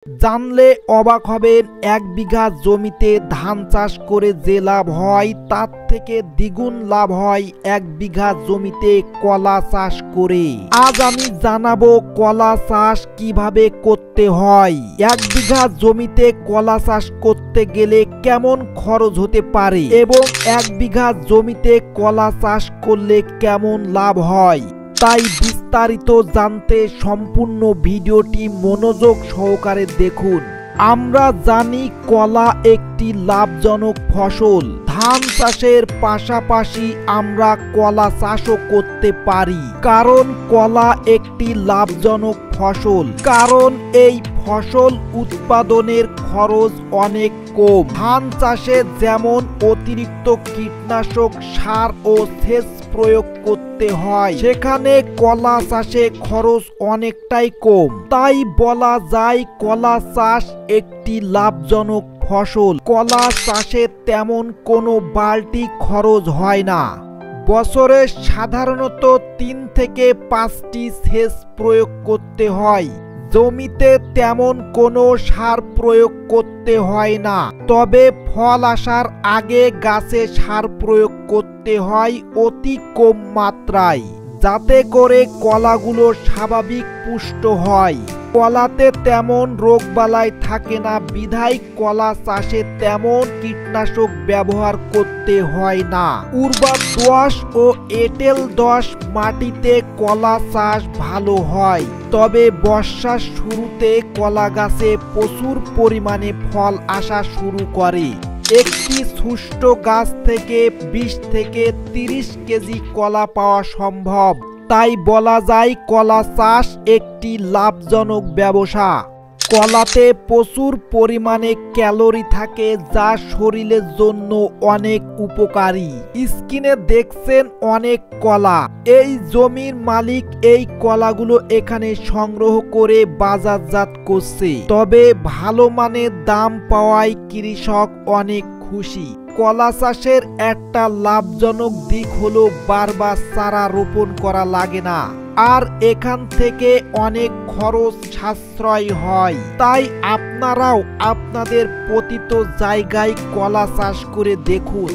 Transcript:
জানলে অবাক হবেন, ১ বিঘা জমিতে ধান চাষ করে যে লাভ হয় তার থেকে দ্বিগুণ লাভ হয় ১ বিঘা জমিতে কলা চাষ করে। আজ আমি জানাবো কলা চাষ কিভাবে করতে হয়, ১ বিঘা জমিতে কলা চাষ করতে গেলে কেমন খরচ হতে পারে এবং ১ বিঘা জমিতে কলা চাষ করলে কেমন লাভ হয়। তাই বিস্তারিত জানতে সম্পূর্ণ ভিডিওটি মনোযোগ সহকারে দেখুন। আমরা জানি কলা একটি লাভজনক ফসল। ধান চাষের পাশাপাশি আমরা কলা চাষও করতে পারি, কারণ কলা একটি লাভজনক ফসল। কারণ এই ফসল উৎপাদনের খরচ অনেক কম। ধান চাষে যেমন অতিরিক্ত কীটনাশক সার ও সেচ প্রয়োগ করতে হয়, সেখানে কলা চাষে খরচ অনেকটাই কম। তাই বলা যায় কলা চাষ একটি লাভজনক ফসল। কলা চাষে তেমন কোনো বাড়তি খরচ হয় না। বছরে সাধারণত ৩ থেকে ৫টি সেচ প্রয়োগ করতে হয়। জমিতে তেমন কোনো সার প্রয়োগ করতে হয় না, তবে ফল আসার আগে গাছে সার প্রয়োগ করতে হয় অতি কম মাত্রায়, যাতে করে কলাগুলো স্বাভাবিক পুষ্ট হয়। কলাতে তেমন রোগবালাই থাকে না বিধায় কলা চাষে তেমন কীটনাশক ব্যবহার করতে হয় না। উর্বর দোআঁশ ও এঁটেল দোআঁশ মাটিতে কলা চাষ ভালো হয়, তবে বর্ষার শুরুতে কলা গাছে প্রচুর পরিমাণে ফল আসা শুরু করে। একটি সুষ্ঠু গাছ থেকে ২০ থেকে ৩০ কেজি কলা পাওয়া সম্ভব। তাই বলা যায় কলা চাষ একটি লাভজনক ব্যবসা। কলাতে প্রচুর পরিমাণে ক্যালোরি থাকে, যা শরীরের জন্য অনেক উপকারী। স্ক্রিনে দেখছেন অনেক কলা। এই জমির মালিক এই কলাগুলো এখানে সংগ্রহ করে বাজারজাত করছে, তবে ভালো মানের দাম পাওয়ায় কৃষক অনেক খুশি। কলা চাষের একটা লাভজনক দিক হলো বারবার চারা রোপণ করা লাগে না, আর এখান থেকে অনেক খরচ সাশ্রয় হয়। তাই আপনারাও আপনাদের পতিত জায়গায় কলা চাষ করে দেখুন।